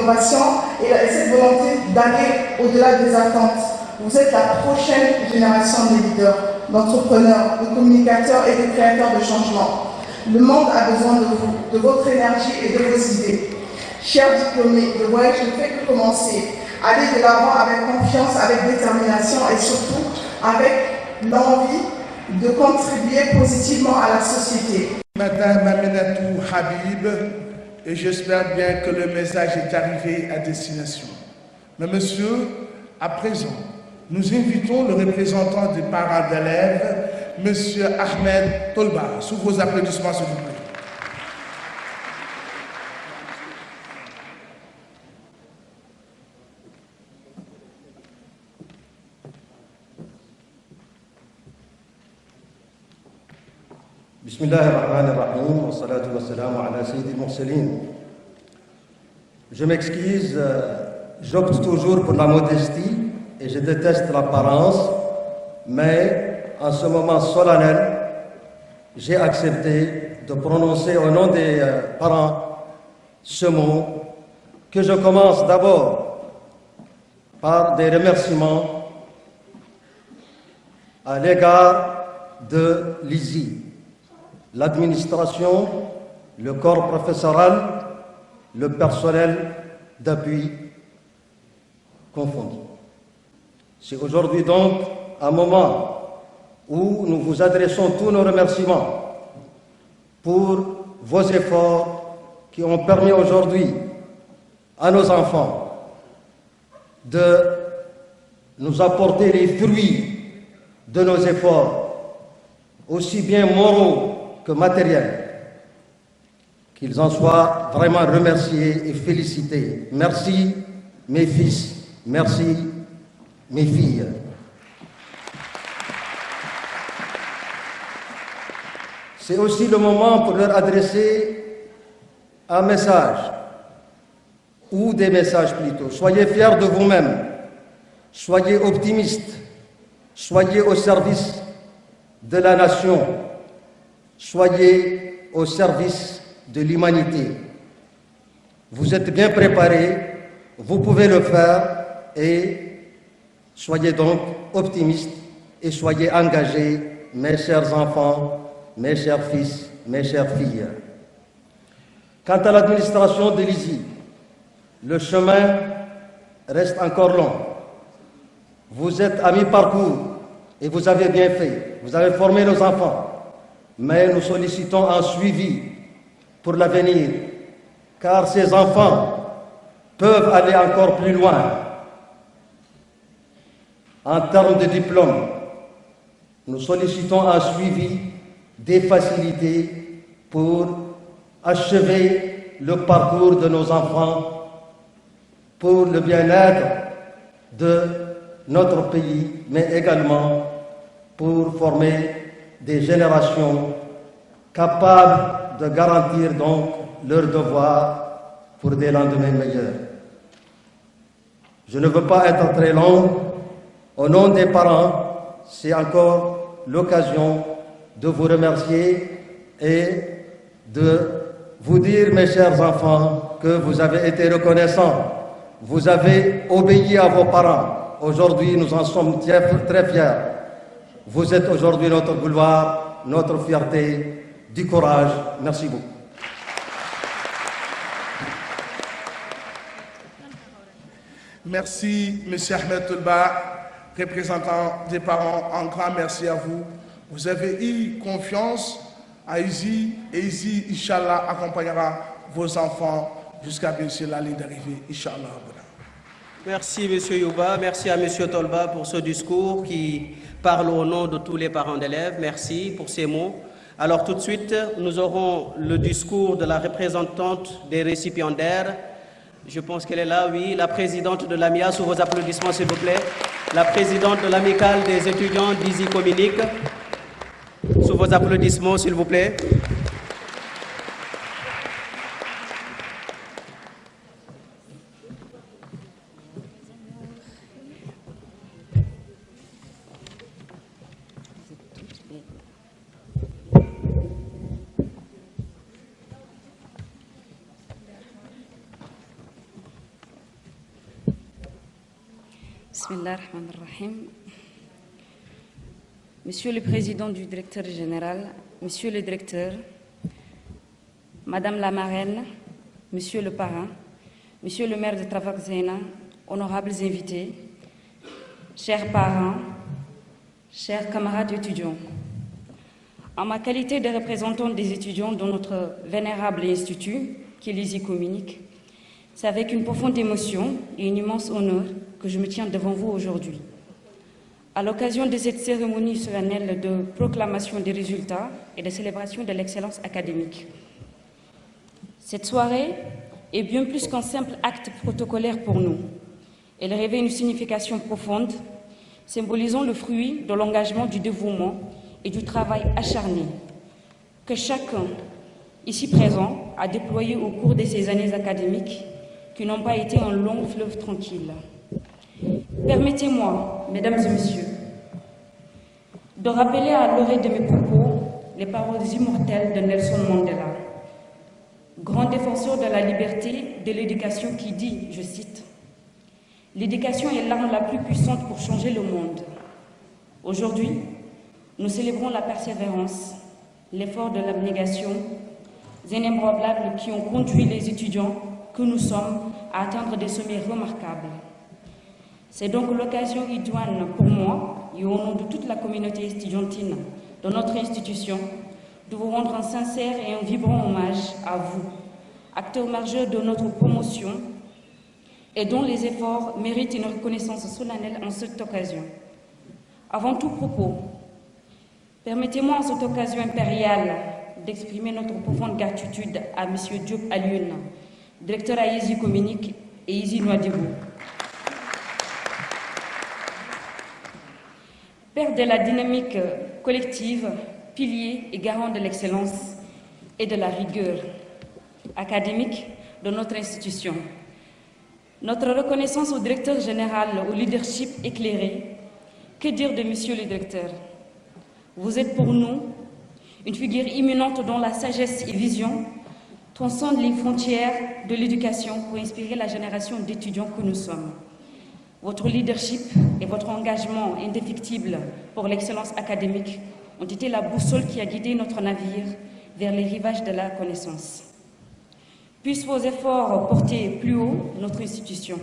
l'innovation et cette volonté d'aller au-delà des attentes. Vous êtes la prochaine génération de leaders, d'entrepreneurs, de communicateurs et de créateurs de changement. Le monde a besoin de vous, de votre énergie et de vos idées. Chers diplômés, le voyage ne fait que commencer. Allez de l'avant avec confiance, avec détermination et surtout avec l'envie de contribuer positivement à la société. Madame Aminatou Habib, et j'espère bien que le message est arrivé à destination. Mais monsieur, à présent, nous invitons le représentant des parents d'élèves, monsieur Ahmed Tolba, sous vos applaudissements s'il vous plaît. Bismillahirrahmanirrahim, wa salatu wa salam ala sayyidil mursalin. Je m'excuse, j'opte toujours pour la modestie et je déteste l'apparence, mais en ce moment solennel, j'ai accepté de prononcer au nom des parents ce mot que je commence d'abord par des remerciements à l'égard de l'ISI, l'administration, le corps professoral, le personnel d'appui confondu. C'est aujourd'hui donc un moment où nous vous adressons tous nos remerciements pour vos efforts qui ont permis aujourd'hui à nos enfants de nous apporter les fruits de nos efforts, aussi bien moraux que matériels. Qu'ils en soient vraiment remerciés et félicités. Merci mes fils, merci mes filles. C'est aussi le moment pour leur adresser un message, ou des messages plutôt. Soyez fiers de vous-même, soyez optimistes, soyez au service de la nation, soyez au service de l'humanité. Vous êtes bien préparés, vous pouvez le faire et soyez donc optimistes et soyez engagés, mes chers enfants, mes chers fils, mes chères filles. Quant à l'administration de l'ISI, le chemin reste encore long. Vous êtes à mi-parcours et vous avez bien fait. Vous avez formé nos enfants, mais nous sollicitons un suivi pour l'avenir, car ces enfants peuvent aller encore plus loin. En termes de diplôme, nous sollicitons un suivi, des facilités pour achever le parcours de nos enfants, pour le bien-être de notre pays, mais également pour former des générations capables de garantir donc leurs devoirs pour des lendemains meilleurs. Je ne veux pas être très long. Au nom des parents, c'est encore l'occasion de vous remercier et de vous dire, mes chers enfants, que vous avez été reconnaissants. Vous avez obéi à vos parents. Aujourd'hui, nous en sommes très fiers. Vous êtes aujourd'hui notre gloire, notre fierté, du courage. Merci beaucoup. Merci, M. Ahmed Tolba, représentant des parents. Un grand merci à vous. Vous avez eu confiance à ISI et ISI, Inch'Allah, accompagnera vos enfants jusqu'à bien sûr la ligne d'arrivée, Inch'Allah. Merci M. Youba, merci à M. Tolba pour ce discours qui parle au nom de tous les parents d'élèves. Merci pour ces mots. Alors tout de suite, nous aurons le discours de la représentante des récipiendaires. Je pense qu'elle est là, oui, la présidente de l'AMIA, sous vos applaudissements s'il vous plaît. La présidente de l'amicale des étudiants d'ISI Communique, sous vos applaudissements s'il vous plaît. Bismillah ar-Rahman ar-Rahim. Monsieur le Président du Directeur général, Monsieur le Directeur, Madame la Marraine, Monsieur le Parrain, Monsieur le maire de Travak-Zena, honorables invités, chers parents, chers camarades étudiants. En ma qualité de représentant des étudiants dans notre vénérable institut, qui est l'ISI Communique, c'est avec une profonde émotion et un immense honneur que je me tiens devant vous aujourd'hui. À l'occasion de cette cérémonie solennelle de proclamation des résultats et de célébration de l'excellence académique. Cette soirée est bien plus qu'un simple acte protocolaire pour nous. Elle revêt une signification profonde, symbolisant le fruit de l'engagement, du dévouement et du travail acharné que chacun, ici présent, a déployé au cours de ces années académiques qui n'ont pas été un long fleuve tranquille. Permettez-moi, mesdames et messieurs, de rappeler à l'oreille de mes propos les paroles immortelles de Nelson Mandela, grand défenseur de la liberté de l'éducation, qui dit, je cite, « L'éducation est l'arme la plus puissante pour changer le monde. » Aujourd'hui, nous célébrons la persévérance, l'effort de l'abnégation, inébranlables qui ont conduit les étudiants que nous sommes à atteindre des sommets remarquables. C'est donc l'occasion idoine pour moi et au nom de toute la communauté estudiantine de notre institution de vous rendre un sincère et un vibrant hommage à vous, acteurs majeurs de notre promotion et dont les efforts méritent une reconnaissance solennelle en cette occasion. Avant tout propos, permettez-moi en cette occasion impériale d'exprimer notre profonde gratitude à M. Diop Alioune, directeur à ISI Communique et ISI Nouadhibou. Père de la dynamique collective, pilier et garant de l'excellence et de la rigueur académique de notre institution. Notre reconnaissance au directeur général, au leadership éclairé. Que dire de Monsieur le directeur? Vous êtes pour nous une figure imminente dont la sagesse et vision transcendent les frontières de l'éducation pour inspirer la génération d'étudiants que nous sommes. Votre leadership et votre engagement indéfectible pour l'excellence académique ont été la boussole qui a guidé notre navire vers les rivages de la connaissance. Puissent vos efforts porter plus haut notre institution.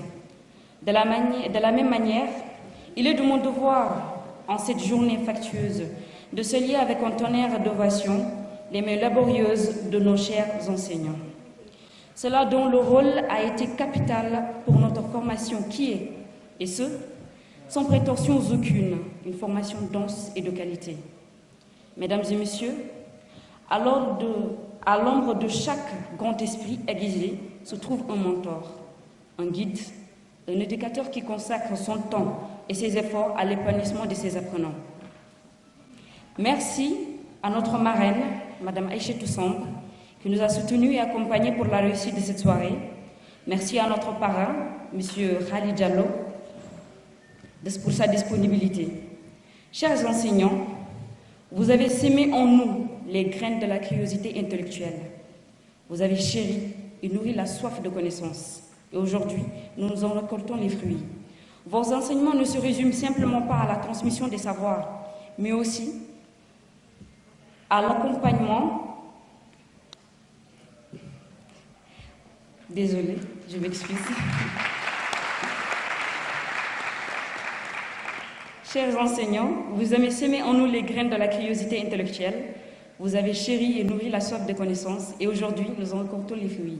De la même manière, il est de mon devoir, en cette journée factueuse, de se lier avec un tonnerre d'ovation les mains laborieuses de nos chers enseignants. Cela dont le rôle a été capital pour notre formation qui est, et ce, sans prétention aucune, une formation dense et de qualité. Mesdames et messieurs, à l'ombre de chaque grand esprit aiguisé se trouve un mentor, un guide, un éducateur qui consacre son temps et ses efforts à l'épanouissement de ses apprenants. Merci à notre marraine, Madame Aïchetou Samb, qui nous a soutenus et accompagnés pour la réussite de cette soirée. Merci à notre parrain, Monsieur Khalid Diallo, pour sa disponibilité. Chers enseignants, vous avez sémé en nous les graines de la curiosité intellectuelle. Vous avez chéri et nourri la soif de connaissance. Et aujourd'hui, nous en récoltons les fruits. Vos enseignements ne se résument simplement pas à la transmission des savoirs, mais aussi à l'accompagnement. Désolée, je m'excuse. Chers enseignants, vous avez sémé en nous les graines de la curiosité intellectuelle, vous avez chéri et nourri la soif de connaissances, et aujourd'hui, nous en récoltons les fruits.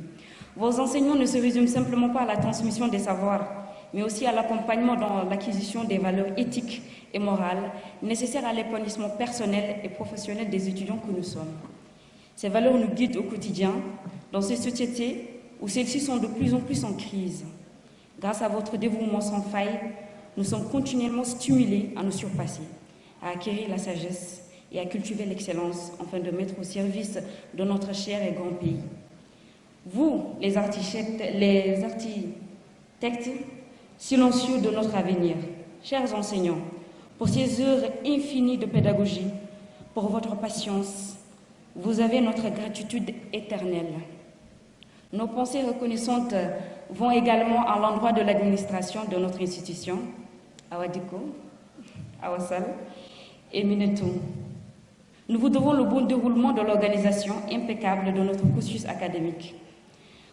Vos enseignements ne se résument simplement pas à la transmission des savoirs, mais aussi à l'accompagnement dans l'acquisition des valeurs éthiques et morales nécessaires à l'épanouissement personnel et professionnel des étudiants que nous sommes. Ces valeurs nous guident au quotidien dans ces sociétés où celles-ci sont de plus en plus en crise. Grâce à votre dévouement sans faille, nous sommes continuellement stimulés à nous surpasser, à acquérir la sagesse et à cultiver l'excellence afin de mettre au service de notre cher et grand pays. Vous, les architectes silencieux de notre avenir, chers enseignants, pour ces heures infinies de pédagogie, pour votre patience, vous avez notre gratitude éternelle. Nos pensées reconnaissantes vont également à l'endroit de l'administration de notre institution, Awa Diko, Awa Sall et Minetou. Nous vous devons le bon déroulement de l'organisation impeccable de notre cursus académique.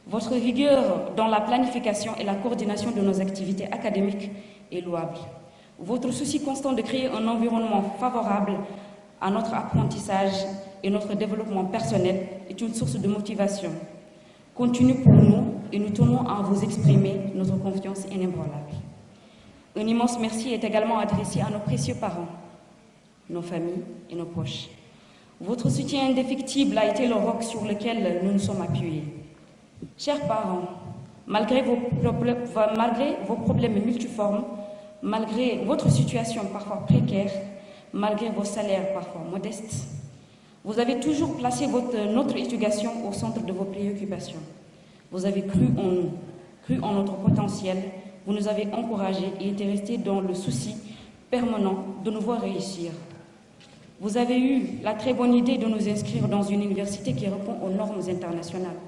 Votre rigueur dans la planification et la coordination de nos activités académiques est louable. Votre souci constant de créer un environnement favorable à notre apprentissage et notre développement personnel est une source de motivation continue pour nous et nous tenons à vous exprimer notre confiance inébranlable. Un immense merci est également adressé à nos précieux parents, nos familles et nos proches. Votre soutien indéfectible a été le roc sur lequel nous nous sommes appuyés. Chers parents, malgré vos problèmes multiformes, malgré votre situation parfois précaire, malgré vos salaires parfois modestes, vous avez toujours placé notre éducation au centre de vos préoccupations. Vous avez cru en nous, cru en notre potentiel, vous nous avez encouragés et été restés dans le souci permanent de nous voir réussir. Vous avez eu la très bonne idée de nous inscrire dans une université qui répond aux normes internationales.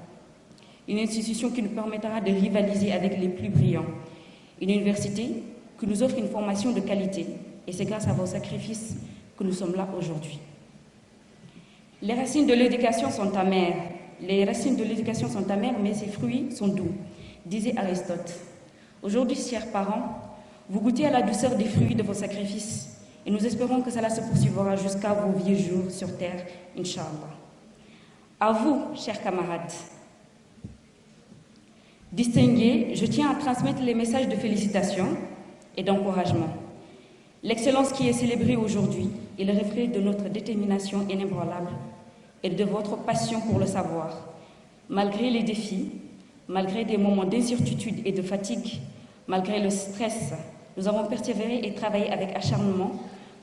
Une institution qui nous permettra de rivaliser avec les plus brillants. Une université qui nous offre une formation de qualité. Et c'est grâce à vos sacrifices que nous sommes là aujourd'hui. Les racines de l'éducation sont amères. Les racines de l'éducation sont amères, mais ses fruits sont doux, disait Aristote. Aujourd'hui, chers parents, vous goûtez à la douceur des fruits de vos sacrifices. Et nous espérons que cela se poursuivra jusqu'à vos vieux jours sur terre, Inch'Allah. À vous, chers camarades, distingués, je tiens à transmettre les messages de félicitations et d'encouragement. L'excellence qui est célébrée aujourd'hui est le reflet de notre détermination inébranlable et de votre passion pour le savoir. Malgré les défis, malgré des moments d'incertitude et de fatigue, malgré le stress, nous avons persévéré et travaillé avec acharnement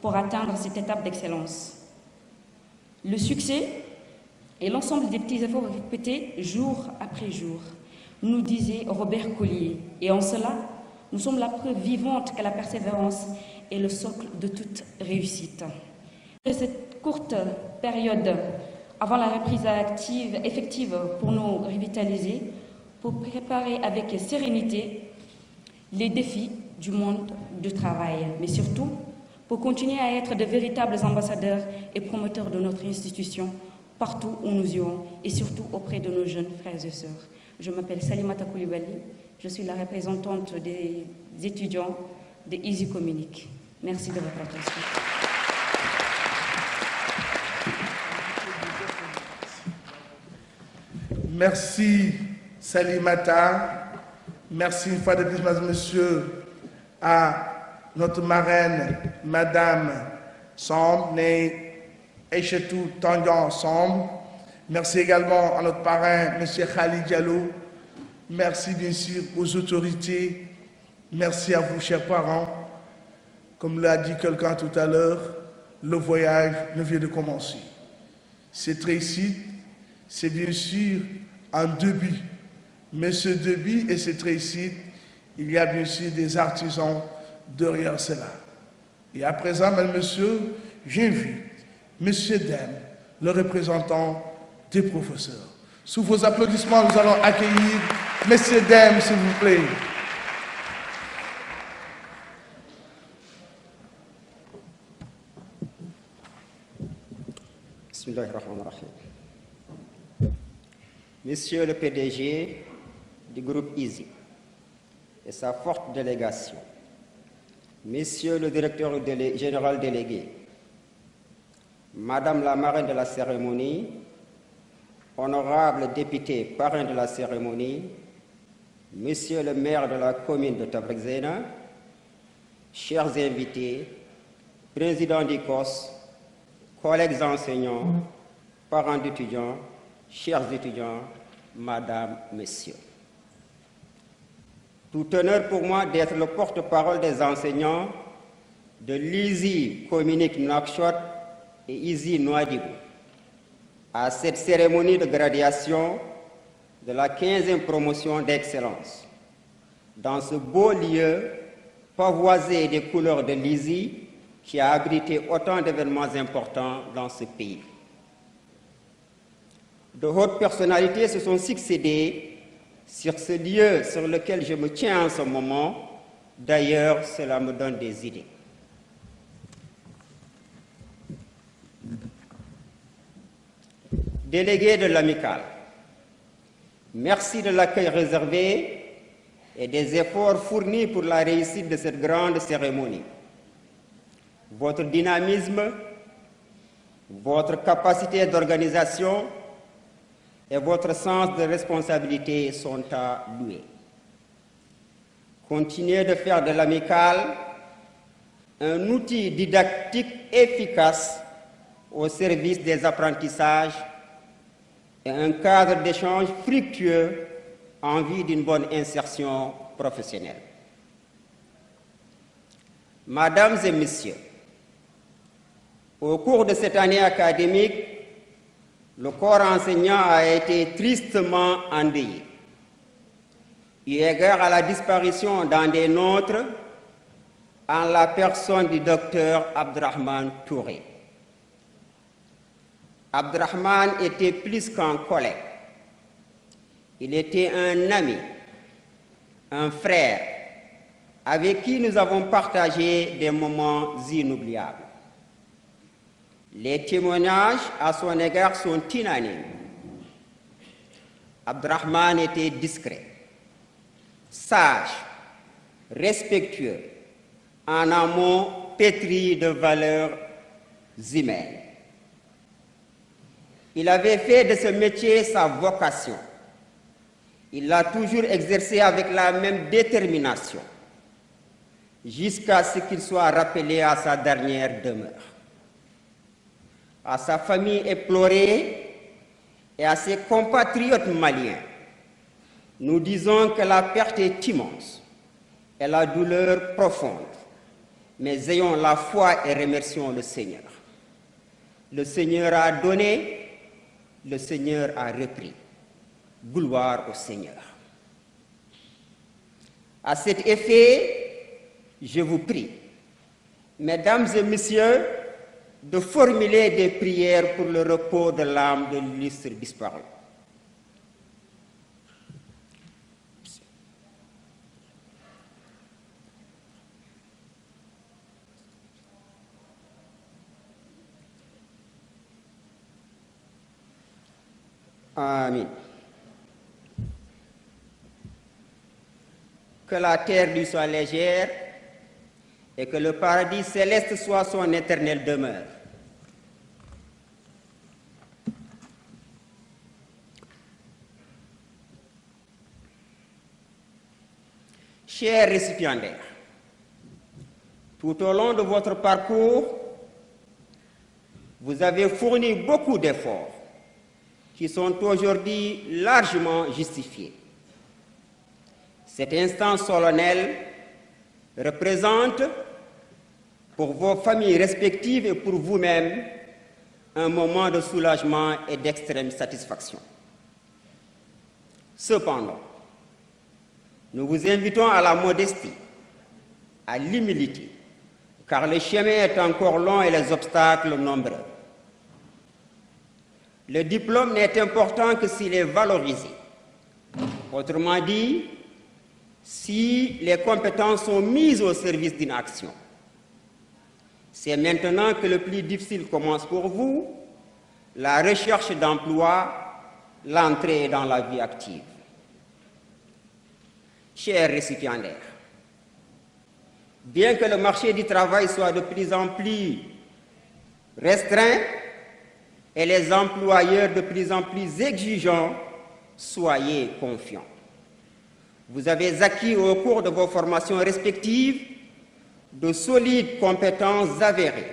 pour atteindre cette étape d'excellence. Le succès est l'ensemble des petits efforts répétés jour après jour, nous disait Robert Collier. Et en cela, nous sommes la preuve vivante que la persévérance est le socle de toute réussite. Cette courte période avant la reprise effective pour nous revitaliser, pour préparer avec sérénité les défis du monde du travail, mais surtout pour continuer à être de véritables ambassadeurs et promoteurs de notre institution partout où nous irons et surtout auprès de nos jeunes frères et sœurs. Je m'appelle Salimata Koulibaly, je suis la représentante des étudiants de Easy Communique. Merci de votre attention. Merci Salimata. Merci une fois de plus, mesdames et messieurs, à notre marraine, Madame Samb, née Aïchetou Tanguan Samb. Merci également à notre parrain, M. Khalid Diallo. Merci bien sûr aux autorités. Merci à vous, chers parents. Comme l'a dit quelqu'un tout à l'heure, le voyage ne vient de commencer. Cette réussite, c'est bien sûr un début. Mais ce début et cette réussite, il y a bien sûr des artisans derrière cela. Et à présent, mesdames et messieurs, j'invite Monsieur Dem, le représentant des professeurs. Sous vos applaudissements, nous allons accueillir Monsieur Dem, s'il vous plaît. Monsieur le PDG du groupe Easy et sa forte délégation, Monsieur le directeur général délégué, Madame la marraine de la cérémonie, honorable député parrain de la cérémonie, Monsieur le maire de la commune de Tabrikzena, chers invités, président d'ICOS, collègues enseignants, parents d'étudiants, chers étudiants, Madame, Messieurs. Tout honneur pour moi d'être le porte-parole des enseignants de l'Easy Communique Nouakchott et Easy Nouadhibou à cette cérémonie de graduation de la 15e promotion d'excellence. Dans ce beau lieu, pavoisé des couleurs de l'Easy, qui a abrité autant d'événements importants dans ce pays. De hautes personnalités se sont succédées sur ce lieu sur lequel je me tiens en ce moment, D'ailleurs, cela me donne des idées. Délégués de l'amicale, merci de l'accueil réservé et des efforts fournis pour la réussite de cette grande cérémonie. Votre dynamisme, votre capacité d'organisation et votre sens de responsabilité sont à louer. Continuez de faire de l'amicale un outil didactique efficace au service des apprentissages et un cadre d'échange fructueux en vue d'une bonne insertion professionnelle. Mesdames et messieurs, au cours de cette année académique, le corps enseignant a été tristement endeuillé. Eu égard à la disparition d'un des nôtres, en la personne du docteur Abdrahman Touré. Abdrahman était plus qu'un collègue. Il était un ami, un frère, avec qui nous avons partagé des moments inoubliables. Les témoignages à son égard sont unanimes. Abdrahman était discret, sage, respectueux, en amont pétri de valeurs humaines. Il avait fait de ce métier sa vocation. Il l'a toujours exercé avec la même détermination, jusqu'à ce qu'il soit rappelé à sa dernière demeure. À sa famille éplorée et à ses compatriotes maliens, nous disons que la perte est immense et la douleur profonde, mais ayons la foi et remercions le Seigneur. Le Seigneur a donné, le Seigneur a repris. Gloire au Seigneur. À cet effet, je vous prie, mesdames et messieurs, de formuler des prières pour le repos de l'âme de l'illustre disparu. Amen. Que la terre lui soit légère et que le paradis céleste soit son éternelle demeure. Chers récipiendaires, tout au long de votre parcours, vous avez fourni beaucoup d'efforts qui sont aujourd'hui largement justifiés. Cet instant solennel représente pour vos familles respectives et pour vous-même un moment de soulagement et d'extrême satisfaction. Cependant, nous vous invitons à la modestie, à l'humilité, car le chemin est encore long et les obstacles nombreux. Le diplôme n'est important que s'il est valorisé. Autrement dit, si les compétences sont mises au service d'une action. C'est maintenant que le plus difficile commence pour vous, la recherche d'emploi, l'entrée dans la vie active. Chers récipiendaires, bien que le marché du travail soit de plus en plus restreint et les employeurs de plus en plus exigeants, soyez confiants. Vous avez acquis au cours de vos formations respectives de solides compétences avérées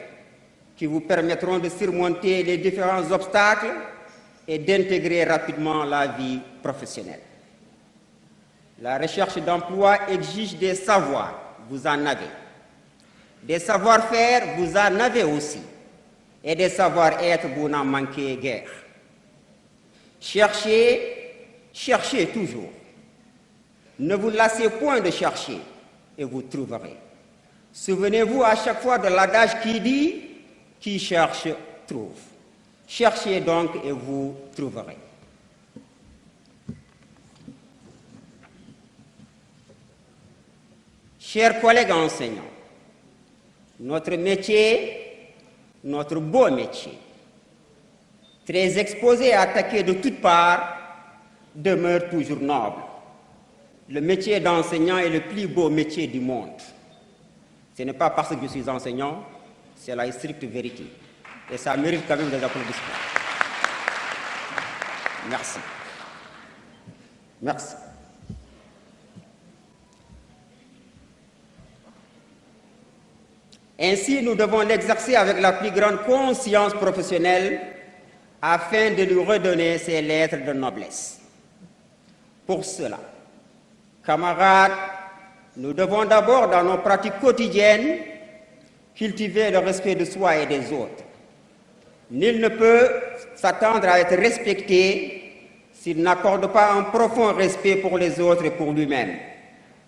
qui vous permettront de surmonter les différents obstacles et d'intégrer rapidement la vie professionnelle. La recherche d'emploi exige des savoirs, vous en avez. Des savoir-faire, vous en avez aussi. Et des savoir-être, vous n'en manquez guère. Cherchez, cherchez toujours. Ne vous lassez point de chercher et vous trouverez. Souvenez-vous à chaque fois de l'adage qui dit « Qui cherche, trouve ». Cherchez donc et vous trouverez. Chers collègues enseignants, notre métier, notre beau métier, très exposé et attaqué de toutes parts, demeure toujours noble. Le métier d'enseignant est le plus beau métier du monde. Ce n'est pas parce que je suis enseignant, c'est la stricte vérité. Et ça mérite quand même des applaudissements. Merci. Merci. Ainsi, nous devons l'exercer avec la plus grande conscience professionnelle afin de lui redonner ses lettres de noblesse. Pour cela, camarades, nous devons d'abord, dans nos pratiques quotidiennes, cultiver le respect de soi et des autres. Nul ne peut s'attendre à être respecté s'il n'accorde pas un profond respect pour les autres et pour lui-même.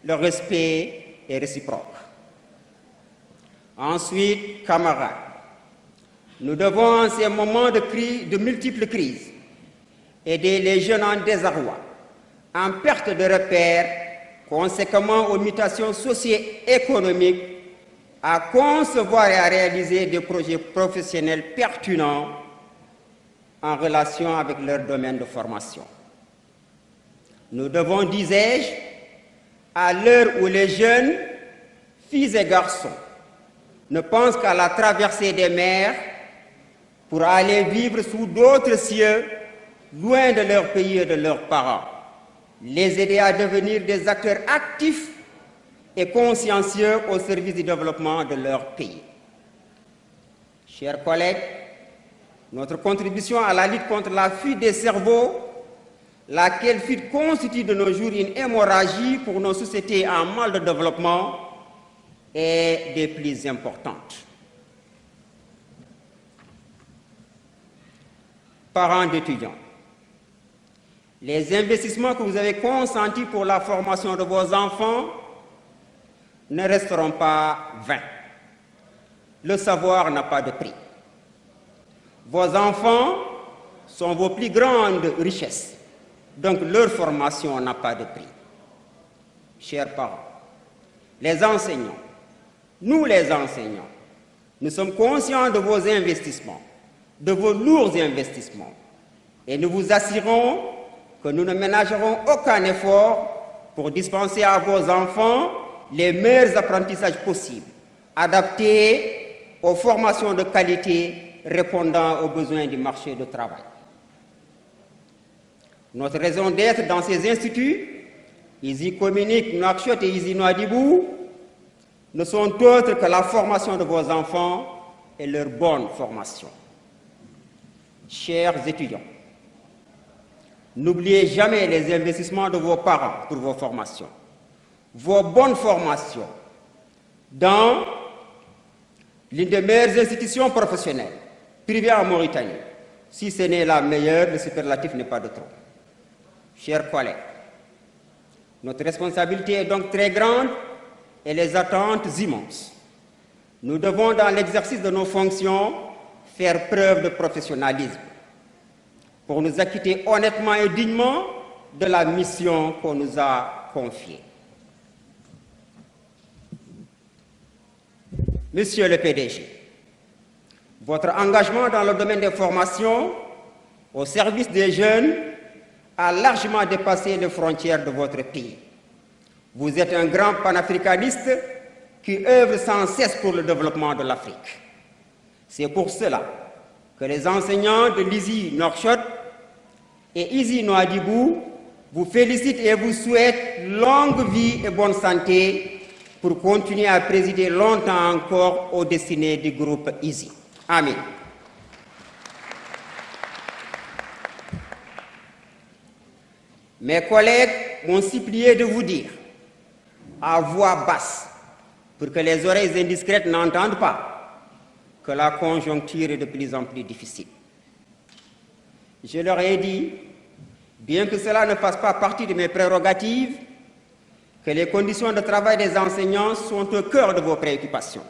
Le respect est réciproque. Ensuite, camarades, nous devons en ces moments de multiples crises aider les jeunes en désarroi, en perte de repères, conséquemment aux mutations socio-économiques, à concevoir et à réaliser des projets professionnels pertinents en relation avec leur domaine de formation. Nous devons, disais-je, à l'heure où les jeunes, filles et garçons, ne pensent qu'à la traversée des mers pour aller vivre sous d'autres cieux, loin de leur pays et de leurs parents, les aider à devenir des acteurs actifs et consciencieux au service du développement de leur pays. Chers collègues, notre contribution à la lutte contre la fuite des cerveaux, laquelle fuite constitue de nos jours une hémorragie pour nos sociétés en mal de développement, est des plus importantes. Parents d'étudiants, les investissements que vous avez consentis pour la formation de vos enfants ne resteront pas vains. Le savoir n'a pas de prix. Vos enfants sont vos plus grandes richesses, donc leur formation n'a pas de prix. Chers parents, les enseignants, nous les enseignants, nous sommes conscients de vos investissements, de vos lourds investissements, et nous vous assurons que nous ne ménagerons aucun effort pour dispenser à vos enfants les meilleurs apprentissages possibles, adaptés aux formations de qualité répondant aux besoins du marché du travail. Notre raison d'être dans ces instituts, ISI Communique, Nouakchott et ISI Nouadhibou, ne sont autres que la formation de vos enfants et leur bonne formation. Chers étudiants, n'oubliez jamais les investissements de vos parents pour vos formations, vos bonnes formations dans l'une des meilleures institutions professionnelles, privées en Mauritanie. Si ce n'est la meilleure, le superlatif n'est pas de trop. Chers collègues, notre responsabilité est donc très grande et les attentes immenses. Nous devons, dans l'exercice de nos fonctions, faire preuve de professionnalisme pour nous acquitter honnêtement et dignement de la mission qu'on nous a confiée. Monsieur le PDG, votre engagement dans le domaine des formations au service des jeunes a largement dépassé les frontières de votre pays. Vous êtes un grand panafricaniste qui œuvre sans cesse pour le développement de l'Afrique. C'est pour cela que les enseignants de l'ISI Nouakchott et ISI Nouadhibou vous félicitent et vous souhaitent longue vie et bonne santé pour continuer à présider longtemps encore aux destinées du groupe ISI. Amen. Mes collègues m'ont supplié de vous dire à voix basse, pour que les oreilles indiscrètes n'entendent pas, que la conjoncture est de plus en plus difficile. Je leur ai dit, bien que cela ne fasse pas partie de mes prérogatives, que les conditions de travail des enseignants sont au cœur de vos préoccupations.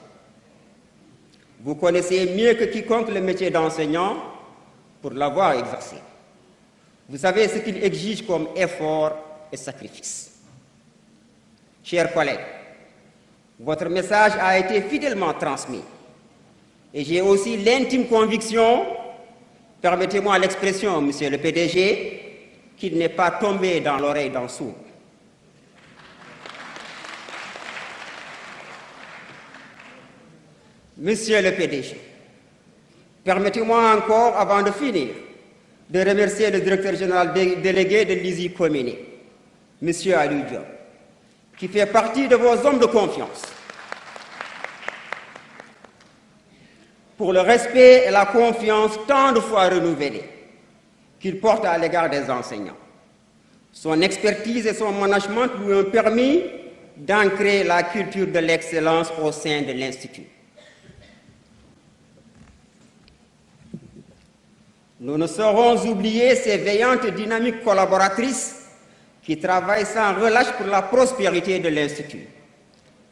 Vous connaissez mieux que quiconque le métier d'enseignant pour l'avoir exercé. Vous savez ce qu'il exige comme effort et sacrifice. Chers collègues, Votre message a été fidèlement transmis. Et j'ai aussi l'intime conviction, permettez-moi l'expression, monsieur le PDG, qu'il n'est pas tombé dans l'oreille d'un sourd. Monsieur le PDG, permettez-moi encore, avant de finir, de remercier le directeur général délégué de l'ISI Communique, monsieur Aliou Diop, qui fait partie de vos hommes de confiance, pour le respect et la confiance tant de fois renouvelés qu'il porte à l'égard des enseignants. Son expertise et son management lui ont permis d'ancrer la culture de l'excellence au sein de l'Institut. Nous ne saurons oublier ces veillantes et dynamiques collaboratrices qui travaillent sans relâche pour la prospérité de l'Institut.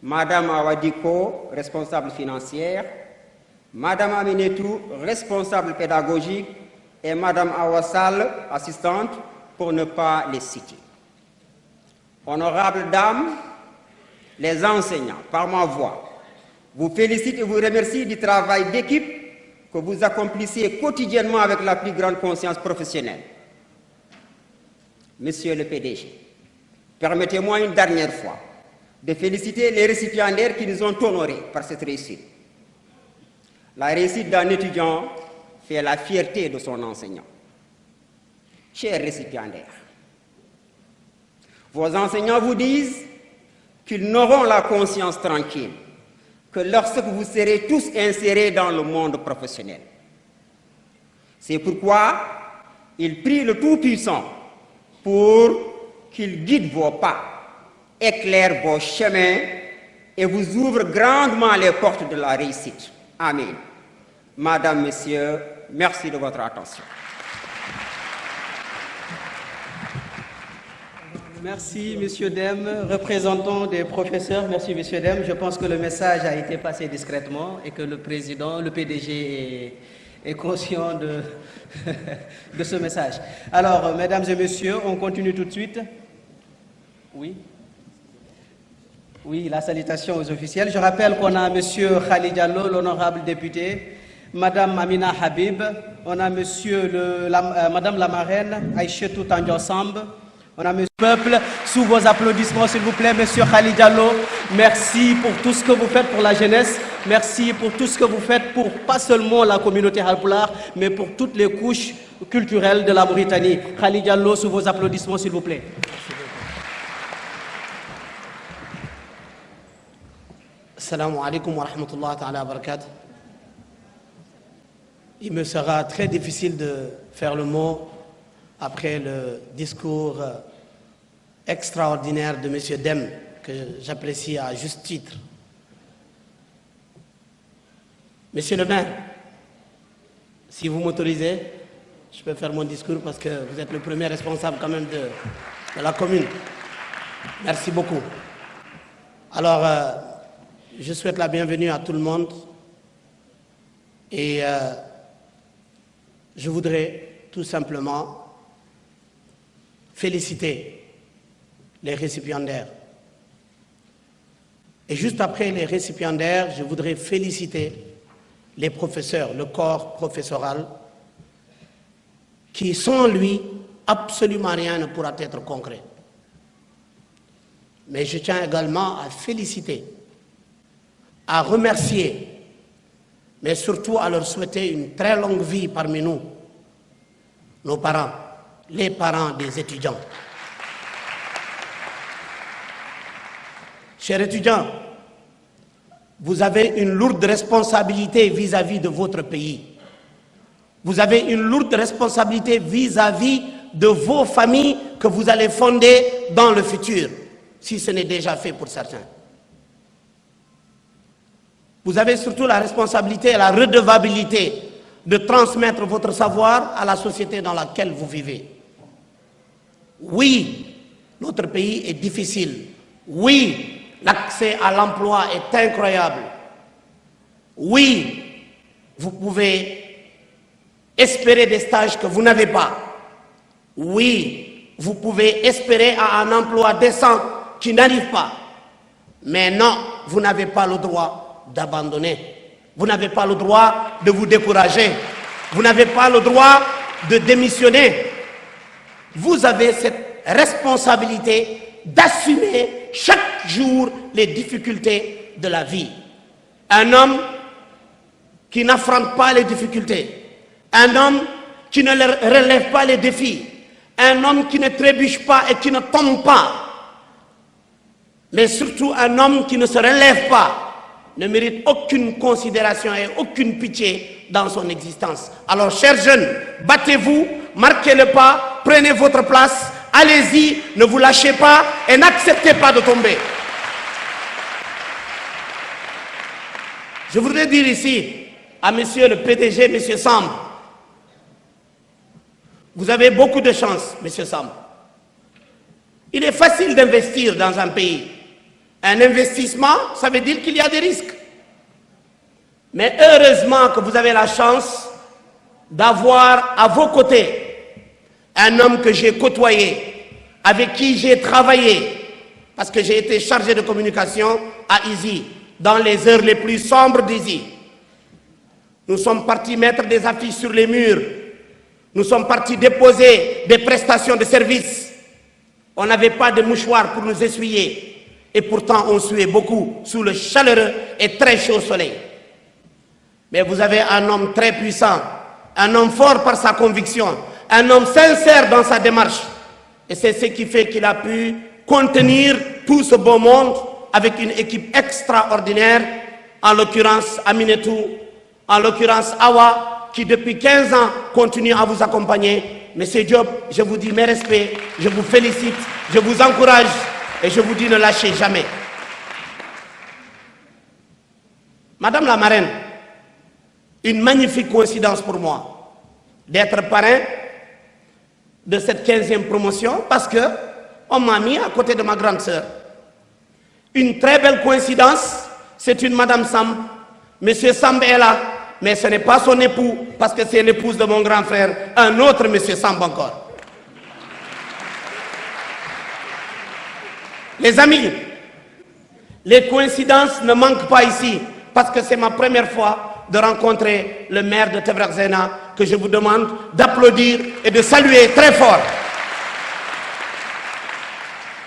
Madame Awadiko, responsable financière, Madame Aminetou, responsable pédagogique, et Madame Awassal, assistante, pour ne pas les citer. Honorables dames, les enseignants, par ma voix, vous félicitent et vous remercient du travail d'équipe que vous accomplissez quotidiennement avec la plus grande conscience professionnelle. Monsieur le PDG, permettez-moi une dernière fois de féliciter les récipiendaires qui nous ont honorés par cette réussite. La réussite d'un étudiant fait la fierté de son enseignant. Chers récipiendaires, vos enseignants vous disent qu'ils n'auront la conscience tranquille que lorsque vous serez tous insérés dans le monde professionnel. C'est pourquoi ils prient le Tout-Puissant pour qu'il guide vos pas, éclaire vos chemins et vous ouvre grandement les portes de la réussite. Amen. Madame, Messieurs, merci de votre attention. Merci, Monsieur Dem, représentant des professeurs. Merci, Monsieur Dem. Je pense que le message a été passé discrètement et que le président, le PDG est conscient de, de ce message. Alors, mesdames et messieurs, on continue tout de suite. Oui. Oui, la salutation aux officiels. Je rappelle qu'on a Monsieur Khalid Diallo, l'honorable député, Madame Amina Habib, on a Madame la marraine Aïchetou Tandjossamb, on a Monsieur Peuple, sous vos applaudissements s'il vous plaît, Monsieur Khalid Diallo, merci pour tout ce que vous faites pour la jeunesse, merci pour tout ce que vous faites pour pas seulement la communauté Halpulaar, mais pour toutes les couches culturelles de la Mauritanie. Khalid Diallo, sous vos applaudissements s'il vous plaît. Assalamu alaikum wa rahmatullahi wa barakatuh. Il me sera très difficile de faire le mot après le discours extraordinaire de M. Dem, que j'apprécie à juste titre. Monsieur le maire, si vous m'autorisez, je peux faire mon discours parce que vous êtes le premier responsable quand même de la commune. Merci beaucoup. Alors, je souhaite la bienvenue à tout le monde et je voudrais tout simplement féliciter les récipiendaires. Et juste après les récipiendaires, je voudrais féliciter les professeurs, le corps professoral, qui sans lui, absolument rien ne pourra être concret. Mais je tiens également à féliciter, à remercier, mais surtout à leur souhaiter une très longue vie parmi nous, nos parents, les parents des étudiants. Chers étudiants, vous avez une lourde responsabilité vis-à-vis de votre pays. Vous avez une lourde responsabilité vis-à-vis de vos familles que vous allez fonder dans le futur, si ce n'est déjà fait pour certains. Vous avez surtout la responsabilité et la redevabilité de transmettre votre savoir à la société dans laquelle vous vivez. Oui, notre pays est difficile. Oui, l'accès à l'emploi est incroyable. Oui, vous pouvez espérer des stages que vous n'avez pas. Oui, vous pouvez espérer à un emploi décent qui n'arrive pas. Mais non, vous n'avez pas le droit d'abandonner. Vous n'avez pas le droit de vous décourager. Vous n'avez pas le droit de démissionner. Vous avez cette responsabilité d'assumer chaque jour les difficultés de la vie. Un homme qui n'affronte pas les difficultés, un homme qui ne relève pas les défis, un homme qui ne trébuche pas et qui ne tombe pas, mais surtout un homme qui ne se relève pas, ne mérite aucune considération et aucune pitié dans son existence. Alors, chers jeunes, battez-vous, marquez le pas, prenez votre place, allez-y, ne vous lâchez pas et n'acceptez pas de tomber. Je voudrais dire ici à monsieur le PDG, monsieur Samb, vous avez beaucoup de chance, monsieur Samb. Il est facile d'investir dans un pays. Un investissement, ça veut dire qu'il y a des risques. Mais heureusement que vous avez la chance d'avoir à vos côtés un homme que j'ai côtoyé, avec qui j'ai travaillé, parce que j'ai été chargé de communication à ISI, dans les heures les plus sombres d'ISI. Nous sommes partis mettre des affiches sur les murs. Nous sommes partis déposer des prestations de services. On n'avait pas de mouchoirs pour nous essuyer. Et pourtant, on suait beaucoup sous le chaleureux et très chaud soleil. Mais vous avez un homme très puissant, un homme fort par sa conviction, un homme sincère dans sa démarche. Et c'est ce qui fait qu'il a pu contenir tout ce beau monde avec une équipe extraordinaire, en l'occurrence Aminetou, en l'occurrence Awa, qui depuis 15 ans continue à vous accompagner. Monsieur Diop, je vous dis mes respects, je vous félicite, je vous encourage. Et je vous dis, ne lâchez jamais. Madame la marraine, une magnifique coïncidence pour moi d'être parrain de cette 15e promotion parce qu'on m'a mis à côté de ma grande sœur. Une très belle coïncidence, c'est une Madame Samb. Monsieur Samb est là, mais ce n'est pas son époux parce que c'est l'épouse de mon grand frère, un autre Monsieur Samb encore. Les amis, les coïncidences ne manquent pas ici, parce que c'est ma première fois de rencontrer le maire de Teverzena, que je vous demande d'applaudir et de saluer très fort.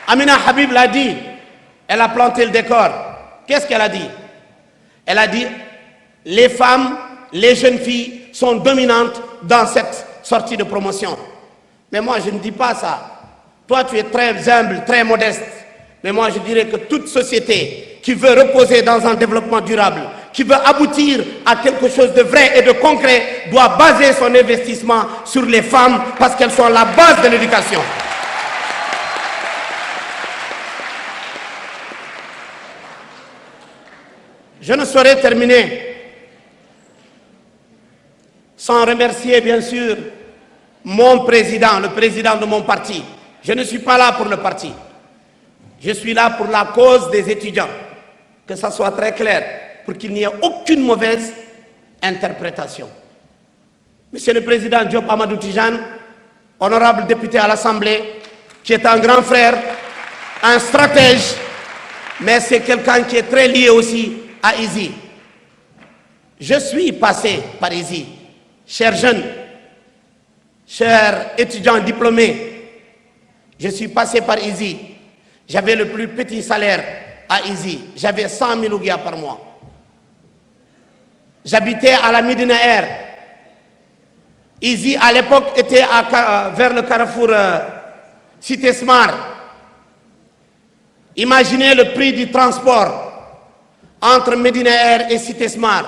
Amina Habib l'a dit, elle a planté le décor. Qu'est-ce qu'elle a dit? Elle a dit, les femmes, les jeunes filles sont dominantes dans cette sortie de promotion. Mais moi, je ne dis pas ça. Toi, tu es très humble, très modeste. Mais moi, je dirais que toute société qui veut reposer dans un développement durable, qui veut aboutir à quelque chose de vrai et de concret, doit baser son investissement sur les femmes parce qu'elles sont la base de l'éducation. Je ne saurais terminer sans remercier, bien sûr, mon président, le président de mon parti. Je ne suis pas là pour le parti. Je suis là pour la cause des étudiants, que ça soit très clair, pour qu'il n'y ait aucune mauvaise interprétation. Monsieur le Président Diop Amadou Tijane, honorable député à l'Assemblée, qui est un grand frère, un stratège, mais c'est quelqu'un qui est très lié aussi à ISI. Je suis passé par ISI, chers jeunes, chers étudiants diplômés, je suis passé par ISI. J'avais le plus petit salaire à ISI. J'avais 100 000 ouguiya par mois. J'habitais à la Médina Air. ISI, à l'époque, était vers le carrefour Cité Smart. Imaginez le prix du transport entre Médina Air et Cité Smart.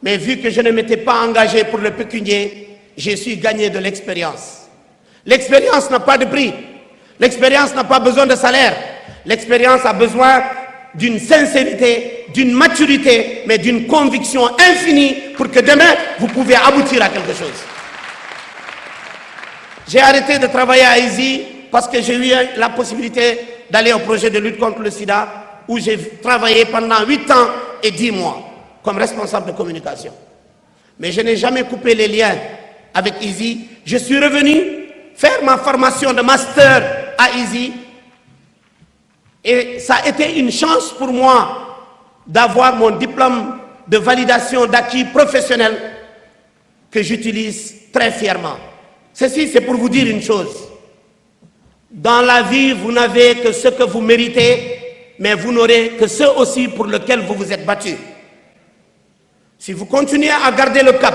Mais vu que je ne m'étais pas engagé pour le pécunier, j'ai su gagner de l'expérience. L'expérience n'a pas de prix. L'expérience n'a pas besoin de salaire. L'expérience a besoin d'une sincérité, d'une maturité, mais d'une conviction infinie pour que demain, vous pouvez aboutir à quelque chose. J'ai arrêté de travailler à ISI parce que j'ai eu la possibilité d'aller au projet de lutte contre le sida où j'ai travaillé pendant 8 ans et 10 mois comme responsable de communication. Mais je n'ai jamais coupé les liens avec ISI. Je suis revenu faire ma formation de master à ISI et ça a été une chance pour moi d'avoir mon diplôme de validation d'acquis professionnel que j'utilise très fièrement. Ceci, c'est pour vous dire une chose. Dans la vie, vous n'avez que ce que vous méritez, mais vous n'aurez que ce aussi pour lequel vous vous êtes battu. Si vous continuez à garder le cap,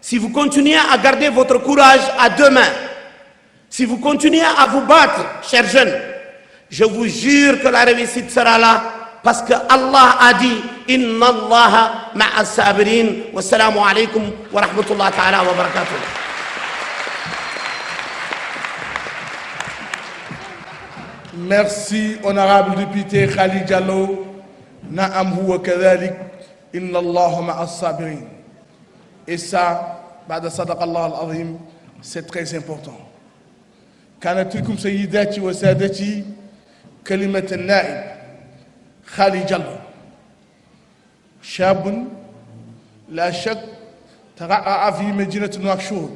si vous continuez à garder votre courage à deux mains, si vous continuez à vous battre, chers jeunes, je vous jure que la réussite sera là, parce que Allah a dit Inna Allah ma'a sabirin. Wassalamu alaikum wa rahmatullahi ta'ala wa barakatuh. Merci, honorable député Khalid Diallo. Na'am huwa kadhalik. Inna Allah ma'a sabirin. Et ça, بعد صدق الله العظيم, c'est très important. كانت لكم سيداتي وسادتي كلمة النائب خالد جلو، شاب لا شك ترعرع في مدينة نواكشوط،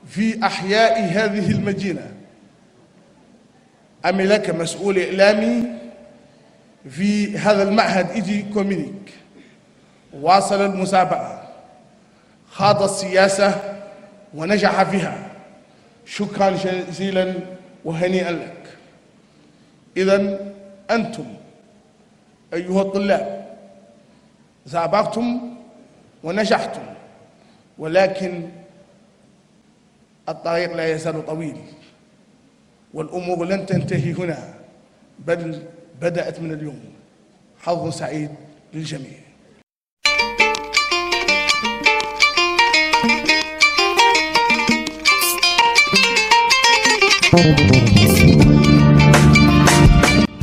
في أحياء هذه المدينة، عمل كمسؤول إعلامي في هذا المعهد إيدي كومينيك، واصل المسابقة، خاض السياسة ونجح فيها. شكرا جزيلا وهنيئا لك. إذن أنتم أيها الطلاب سابقتم ونجحتم، ولكن الطريق لا يزال طويل، والأمور لن تنتهي هنا، بل بدأت من اليوم. حظ سعيد للجميع.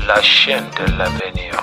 La chaîne de l'avenir.